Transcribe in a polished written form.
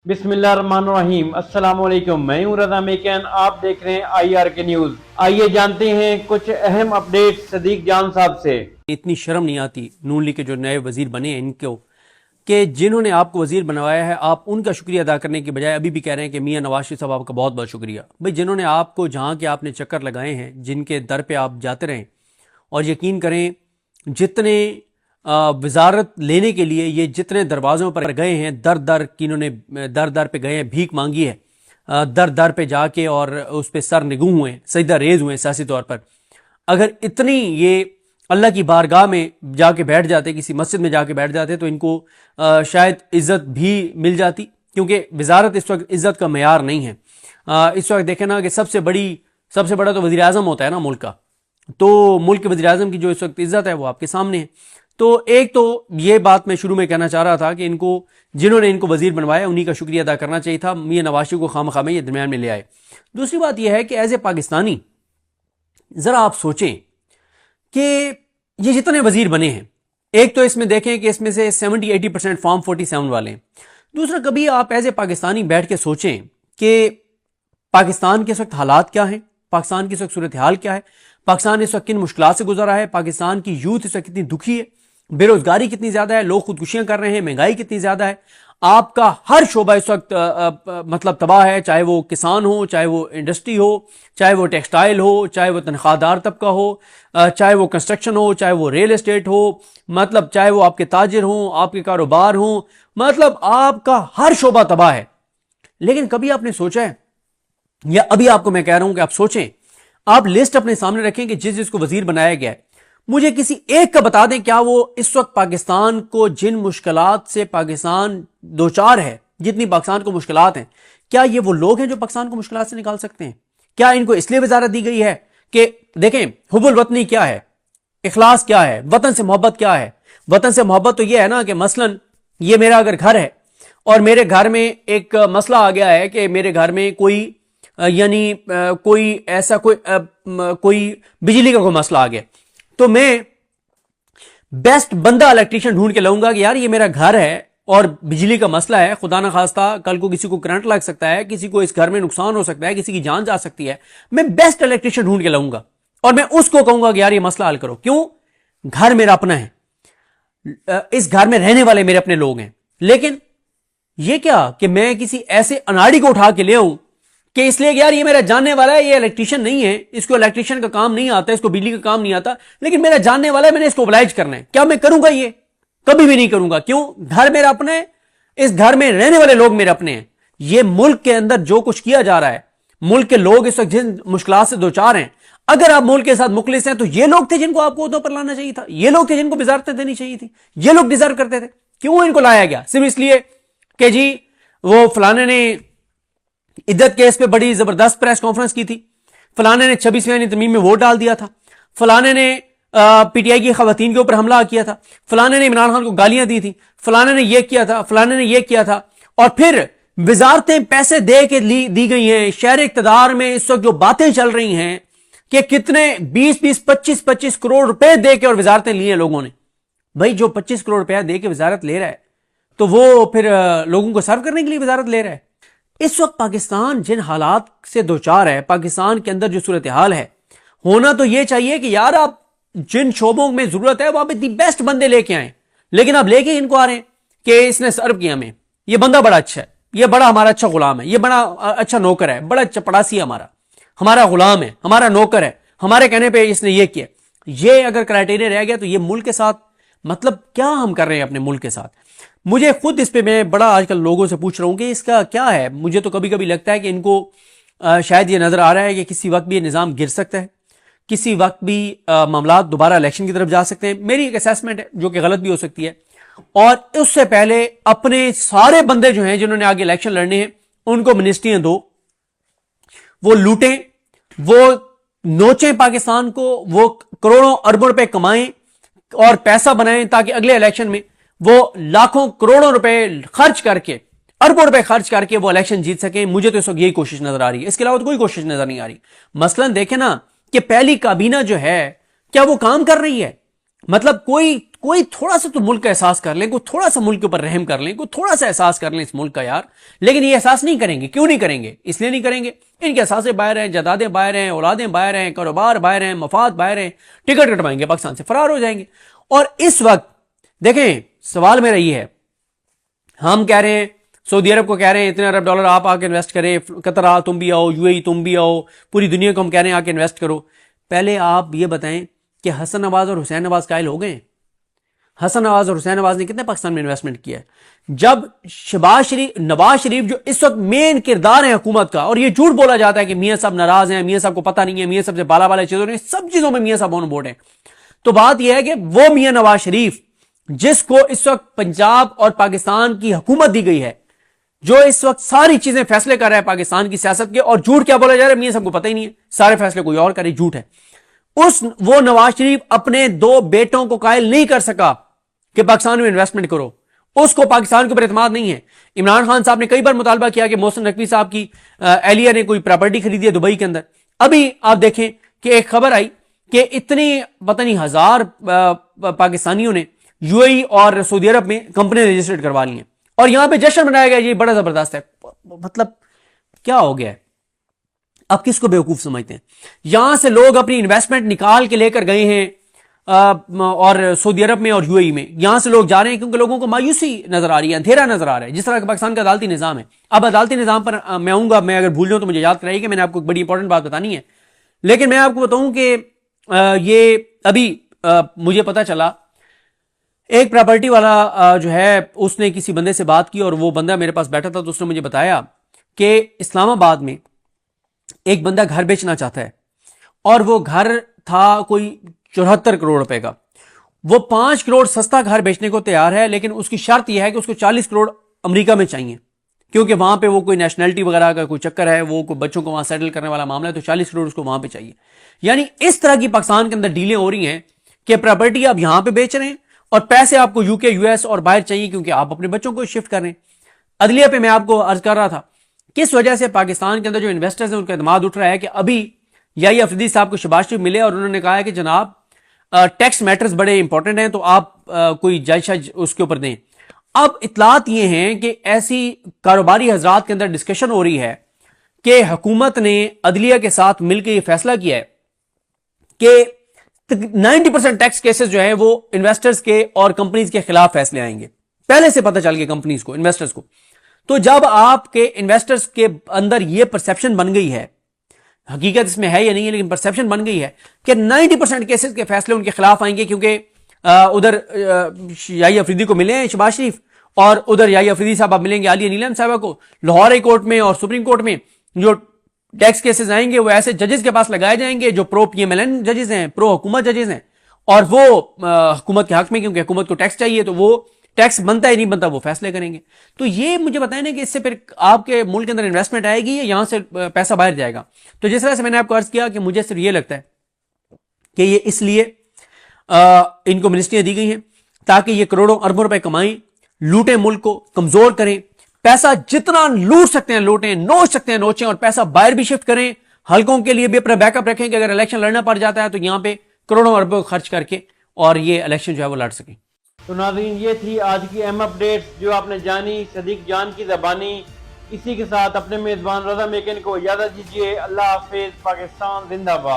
बिस्मिल्लाहिर्रहमानिर्रहीम। अस्सलाम वालेकुम। मैं हूं रज़ा मेकन, आप देख रहे हैं IRK न्यूज़। आइए जानते हैं कुछ अहम अपडेट सदीक जान साहब से। इतनी शर्म नहीं आती नून लीग के जो नए वजीर बने हैं इनको, कि जिन्होंने आपको वजीर बनवाया है आप उनका शुक्रिया अदा करने की बजाय अभी भी कह रहे हैं कि मियां नवाज शरीफ साहब आपका बहुत बहुत शुक्रिया। भाई जिन्होंने आपको जहाँ के आपने चक्कर लगाए हैं, जिनके दर पे आप जाते रहें, और यकीन करें जितने वजारत लेने के लिए ये जितने दरवाज़ों पर गए हैं, दर दर की इन्होंने दर दर पे गए हैं, भीख मांगी है, दर दर पे जाके और उस पर सर निगू हुए हैं, सजदा रेज हुए हैं सियासी तौर पर। अगर इतनी ये अल्लाह की बारगाह में जाके बैठ जाते, किसी मस्जिद में जाके बैठ जाते, तो इनको शायद इज्जत भी मिल जाती, क्योंकि वजारत इस वक्त इज्जत का मेयार नहीं है। इस वक्त देखें ना कि सबसे बड़ा तो वज़ीर आज़म होता है ना मुल्क का, तो मुल्क के वज़ीर आज़म की जो इस वक्त इज्जत है वो आपके सामने है। तो एक तो ये बात मैं शुरू में कहना चाह रहा था कि इनको जिन्होंने इनको वजीर बनवाया उन्हीं का शुक्रिया अदा करना चाहिए था, मियां नवाज शरीफ को खामखा में ये दरमियान में ले आए। दूसरी बात यह है कि एज ए पाकिस्तानी जरा आप सोचें कि ये जितने वजीर बने हैं, एक तो इसमें देखें कि इसमें से 70-80% फॉर्म 47 वाले हैं। दूसरा, कभी आप एज ए पाकिस्तानी बैठ के सोचें कि पाकिस्तान के इस वक्त हालात क्या हैं, पाकिस्तान की इस वक्त सूरत हाल क्या है, पाकिस्तान इस वक्त किन मुश्किलात से गुजर रहा है, पाकिस्तान की यूथ इस वक्त कितनी दुखी है, बेरोजगारी कितनी ज्यादा है, लोग खुदकुशियां कर रहे हैं, महंगाई कितनी ज्यादा है, आपका हर शोबा इस वक्त मतलब तबाह है, चाहे वो किसान हो, चाहे वो इंडस्ट्री हो, चाहे वो टेक्सटाइल हो, चाहे वो तनख्वाहदार तबका हो, चाहे वो कंस्ट्रक्शन हो, चाहे वो रियल एस्टेट हो, मतलब चाहे वो आपके ताजिर हो, आपके कारोबार हो, मतलब आपका हर शोबा तबाह है। लेकिन कभी आपने सोचा है, या अभी आपको मैं कह रहा हूं कि आप सोचें, आप लिस्ट अपने सामने रखें कि जिसको वजीर बनाया गया है, मुझे किसी एक का बता दें क्या वो इस वक्त पाकिस्तान को जिन मुश्किलात से पाकिस्तान दो चार है, जितनी पाकिस्तान को मुश्किलात हैं, क्या ये वो लोग हैं जो पाकिस्तान को मुश्किलात से निकाल सकते हैं? क्या इनको इसलिए वजारत दी गई है कि देखें हुब्बुल वतनी क्या है, इखलास क्या है, वतन से मोहब्बत क्या है? वतन से मोहब्बत तो ये है ना कि मसलन ये मेरा अगर घर है और मेरे घर में एक मसला आ गया है कि मेरे घर में कोई यानी कोई ऐसा कोई बिजली का कोई मसला आ गया, तो मैं बेस्ट बंदा इलेक्ट्रिशियन ढूंढ के लाऊंगा कि यार ये मेरा घर है और बिजली का मसला है, खुदा ना खास्ता कल को किसी को करंट लग सकता है, किसी को इस घर में नुकसान हो सकता है, किसी की जान जा सकती है, मैं बेस्ट इलेक्ट्रिशियन ढूंढ के लाऊंगा और मैं उसको कहूंगा कि यार ये मसला हल करो। क्यों? घर मेरा अपना है, इस घर में रहने वाले मेरे अपने लोग हैं। लेकिन ये क्या कि मैं किसी ऐसे अनाड़ी को उठा के ले आऊं कि इसलिए यार ये मेरा जानने वाला है, ये इलेक्ट्रिशियन नहीं है, इसको इलेक्ट्रिशियन का काम नहीं आता, इसको बिजली का काम नहीं आता, लेकिन मेरा जानने वाला है, मैंने इसको ओबलाइज करना है। क्या मैं करूंगा? ये कभी भी नहीं करूंगा। क्यों? घर मेरा अपना है, इस घर में रहने वाले लोग मेरे अपने हैं। ये मुल्क के अंदर जो कुछ किया जा रहा है, मुल्क के लोग इस वक्त जिन मुश्किलात से दो चार हैं, अगर आप मुल्क के साथ मुखलिस हैं तो ये लोग थे जिनको आपको उहदों पर लाना चाहिए था, ये लोग थे जिनको वजारतें देनी चाहिए थी, ये लोग डिजर्व करते थे। क्यों इनको लाया गया? सिर्फ इसलिए कि जी वो फलाने ने इद्दत केस पे बड़ी जबरदस्त प्रेस कॉन्फ्रेंस की थी, फलाने ने 26वें तरमीम में वोट डाल दिया था, फलाने ने पीटीआई की खवातीन के ऊपर हमला किया था, फलाने ने इमरान खान को गालियां दी थी, फलाने ने यह किया था, फलाने ने यह किया था, और फिर वजारतें पैसे दे के दी गई हैं। शहर इक़्तिदार में इस वक्त जो बातें चल रही हैं कि कितने 20-20, 25-25 करोड़ रुपए दे के और वजारतें ली हैं लोगों ने। भाई जो 25 करोड़ रुपया दे के वजारत ले रहा है तो वो फिर लोगों को सर्व करने के लिए वजारत ले रहा है। इस वक्त पाकिस्तान जिन हालात से दो चार है, पाकिस्तान के अंदर जो सूरत हाल है, होना तो ये चाहिए कि यार आप जिन शोबों में जरूरत है वहां पे दी बेस्ट बंदे लेके आए, लेकिन आप लेके इनको आ रहे हैं कि इसने सर्व किया हमें, ये बंदा बड़ा अच्छा है, ये बड़ा हमारा अच्छा गुलाम है, ये बड़ा अच्छा नौकर है, बड़ा चपड़ासी है, हमारा गुलाम है, हमारा नौकर है, हमारे कहने पर इसने ये किया। ये अगर क्राइटेरिया रह गया तो ये मुल्क के साथ मतलब क्या हम कर रहे हैं अपने मुल्क के साथ? मुझे खुद इस पे मैं बड़ा आजकल लोगों से पूछ रहा हूं कि इसका क्या है। मुझे तो कभी कभी लगता है कि इनको शायद ये नजर आ रहा है कि किसी वक्त भी ये निज़ाम गिर सकता है, किसी वक्त भी मामला दोबारा इलेक्शन की तरफ जा सकते हैं। मेरी एक असेसमेंट है जो कि गलत भी हो सकती है, और उससे पहले अपने सारे बंदे जो हैं जिन्होंने आगे इलेक्शन लड़ने हैं उनको मिनिस्ट्रियां दो, वो लूटें, वो नोचें पाकिस्तान को, वो करोड़ों अरबों रुपए कमाएं और पैसा बनाएं ताकि अगले इलेक्शन में वो लाखों करोड़ों रुपए खर्च करके, अरबों रुपए खर्च करके वो इलेक्शन जीत सकें। मुझे तो इस वक्त यही कोशिश नजर आ रही है, इसके अलावा तो कोई कोशिश नजर नहीं आ रही। मसलन देखें ना कि पहली काबीना जो है क्या वो काम कर रही है? मतलब کوئی تھوڑا سا تو ملک کا احساس کر لیں, کوئی تھوڑا سا ملک کے اوپر رحم کر لیں, کوئی تھوڑا سا احساس کر لیں اس ملک کا یار. لیکن یہ احساس نہیں کریں گے. کیوں نہیں کریں گے؟ اس لیے نہیں کریں گے, ان کے احساسیں باہر ہیں, جائیدادیں باہر ہیں, اولادیں باہر ہیں, کاروبار باہر ہیں, مفاد باہر ہیں, ٹکٹ کٹوائیں گے پاکستان سے فرار ہو جائیں گے. اور اس وقت دیکھیں سوال میرا یہ ہے, ہم کہہ رہے ہیں سعودی عرب کو کہہ رہے ہیں اتنے ارب ڈالر آپ آ کے انویسٹ کریں, قطر تم بھی آؤ, UAE تم بھی آؤ, پوری دنیا کو ہم کہہ رہے ہیں آ کے انویسٹ کرو. پہلے آپ یہ بتائیں کہ حسن نواز اور حسین نواز قائل ہو گئے؟ حسن نواز اور حسین نواز نے کتنے پاکستان میں انویسٹمنٹ کیا ہے؟ جب نواز شریف جو اس وقت مین کردار ہے حکومت کا, اور یہ جھوٹ بولا جاتا ہے کہ میاں صاحب ناراض ہیں, میاں صاحب کو پتہ نہیں ہے, میاں صاحب سے بالا بالا چیزوں نے, سب چیزوں میں میاں صاحب آن بورڈ ہیں. تو بات یہ ہے کہ وہ میاں نواز شریف جس کو اس وقت پنجاب اور پاکستان کی حکومت دی گئی ہے, جو اس وقت ساری چیزیں فیصلے کر رہا ہے پاکستان کی سیاست کے, اور جھوٹ کیا بولا جا رہا ہے میاں صاحب کو پتہ ہی نہیں ہے, سارے فیصلے کوئی اور کرے, جھوٹ ہے. وہ نواز شریف اپنے 2 بیٹوں کو قائل نہیں کر سکا کہ پاکستان میں انویسٹمنٹ کرو. اس کو پاکستان کے اوپر اعتماد نہیں ہے. عمران خان صاحب نے کئی بار مطالبہ کیا کہ محسن نقوی صاحب کی اہلیہ نے کوئی پراپرٹی خریدی ہے دبئی کے اندر. ابھی آپ دیکھیں کہ ایک خبر آئی کہ اتنی پتہ نہیں 1000 پاکستانیوں نے UAE اور سعودی عرب میں کمپنی رجسٹرڈ کروا لی ہیں, اور یہاں پہ جشن منایا گیا. یہ بڑا زبردست ہے. مطلب کیا ہو گیا ہے؟ اب کس کو بیوقوف سمجھتے ہیں؟ یہاں سے لوگ اپنی انویسٹمنٹ نکال کے لے کر گئے ہیں اور سعودی عرب میں اور UAE میں. یہاں سے لوگ جا رہے ہیں کیونکہ لوگوں کو مایوسی نظر آ رہی ہے, اندھیرا نظر آ رہا ہے, جس طرح کہ پاکستان کا عدالتی نظام ہے. اب عدالتی نظام پر میں آؤں گا, میں اگر بھول جاؤں تو مجھے یاد کرائیے کہ میں نے آپ کو ایک بڑی امپورٹنٹ بات بتانی ہے. لیکن میں آپ کو بتاؤں کہ یہ ابھی مجھے پتا چلا, ایک پراپرٹی والا جو ہے اس نے کسی بندے سے بات کی, اور وہ بندہ میرے پاس بیٹھا تھا, تو اس نے مجھے بتایا کہ اسلام آباد میں ایک بندہ گھر بیچنا چاہتا ہے, اور وہ گھر تھا کوئی 74 کروڑ روپے کا. وہ 5 کروڑ سستا گھر بیچنے کو تیار ہے, لیکن اس کی شرط یہ ہے کہ اس کو 40 کروڑ امریکہ میں چاہیے, کیونکہ وہاں پہ وہ کوئی نیشنلٹی وغیرہ کا کوئی چکر ہے, وہ کوئی بچوں کو وہاں سیٹل کرنے والا معاملہ ہے, تو 40 کروڑ اس کو وہاں پہ چاہیے. یعنی اس طرح کی پاکستان کے اندر ڈیلیں ہو رہی ہیں کہ پراپرٹی آپ یہاں پہ بیچ رہے ہیں اور پیسے آپ کو UK US اور باہر چاہیے, کیونکہ آپ اپنے بچوں کو شفٹ کر رہے ہیں. عدلیہ پہ میں آپ کو عرض کر رہا تھا کس وجہ سے پاکستان کے اندر جو انویسٹرز ہیں ان کا اعتماد اٹھ رہا ہے, کہ ابھی یحییٰ افریدی صاحب کو شباز شریف ملے اور انہوں نے کہا ہے کہ جناب ٹیکس میٹرز بڑے امپورٹنٹ ہیں, تو آپ کوئی جائزہ اس کے اوپر دیں. اب اطلاعات یہ ہیں کہ ایسی کاروباری حضرات کے اندر ڈسکشن ہو رہی ہے کہ حکومت نے عدلیہ کے ساتھ مل کے یہ فیصلہ کیا ہے کہ 90% ٹیکس کیسز جو ہیں وہ انویسٹرز کے اور کمپنیز کے خلاف فیصلے آئیں گے. پہلے سے پتہ چل گیا کمپنیز کو, انویسٹرز کو. تو جب آپ کے انویسٹرز کے اندر یہ پرسیپشن بن گئی ہے, حقیقت اس میں ہے یا نہیں ہے, لیکن پرسیپشن بن گئی ہے کہ 90% کیسز کے فیصلے ان کے خلاف آئیں گے, کیونکہ ادھر یحییٰ افریدی کو ملے ہیں شباز شریف, اور ادھر یحییٰ افریدی صاحب اب ملیں گے عالیہ نیلم صاحبہ کو. لاہور ہائی کورٹ میں اور سپریم کورٹ میں جو ٹیکس کیسز آئیں گے وہ ایسے ججز کے پاس لگائے جائیں گے جو پرو PMLN ججز ہیں, پرو حکومت ججز ہیں, اور وہ حکومت کے حق میں, کیونکہ حکومت کو ٹیکس چاہیے تو وہ ٹیکس بنتا ہے نہیں بنتا وہ فیصلے کریں گے. تو یہ مجھے بتائیں نا کہ اس سے پھر آپ کے ملک کے اندر انویسٹمنٹ آئے گی یا یہاں سے پیسہ باہر جائے گا. تو جس طرح سے میں نے آپ کو عرض کیا کہ مجھے صرف یہ لگتا ہے کہ یہ اس لیے ان کو منسٹریاں دی گئی ہیں تاکہ یہ کروڑوں اربوں روپے کمائیں, لوٹیں, ملک کو کمزور کریں, پیسہ جتنا لوٹ سکتے ہیں لوٹیں, نوچ سکتے ہیں نوچیں, اور پیسہ باہر بھی شفٹ کریں, حلقوں کے لیے بھی اپنا بیک اپ رکھیں کہ اگر الیکشن لڑنا پڑ جاتا ہے تو یہاں پہ کروڑوں اربوں خرچ کر کے اور یہ الیکشن جو ہے وہ لڑ سکیں. تو ناظرین یہ تھی آج کی اہم اپڈیٹس جو آپ نے جانی صدیق جان کی زبانی. اسی کے ساتھ اپنے میزبان رضا میکن کو اجازت دیجیے. اللہ حافظ. پاکستان زندہ باد.